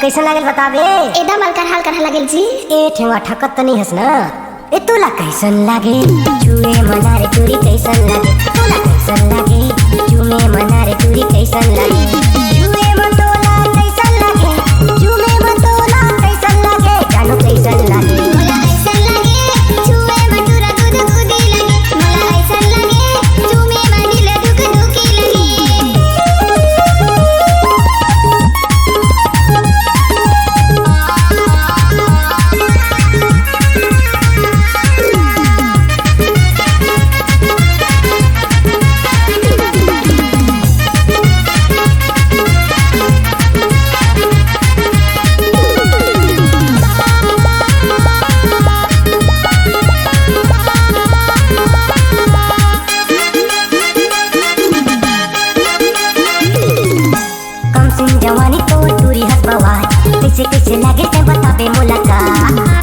कैसन लागल बताबे? एकदम हल्का लागल जी। ए ठेवा ठकत त नहीं हस ना? ए तोला कैसन लागे? चूमे मनारे चूरी कैसन लागे? तोला कैसन लागे? चूमे मनारे चूरी कैसन लागे? चूमे मतोला कैसन लागे? चूमे मतोला कैसन लागे? जानू कैसन लागे? मला ऐसन लागे चूमे मटुरा दूध दूधी लगे। मला ऐसन लागे चूमे मनीला दुख दुखी लगे। कम सिन जवानी तो टूरी हस बवाल कैसे कैसे लागे ते बताबे मुलाकात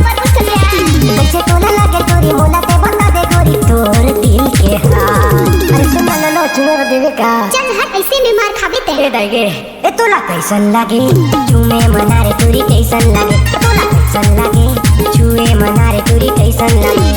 कैसे तोला लागे तोरी मोला ते बता दे गोरी तोर दिल के हाल अरे सुन ना लो चुनर देवे का चल हट ऐसे में मार खाबे ते। ए दाइगे ए तोला कैसन लागे चूमे मनारे तोरी कैसन लागे तोला कैसन लागे चूमे मनारे तोरी कैसन लागे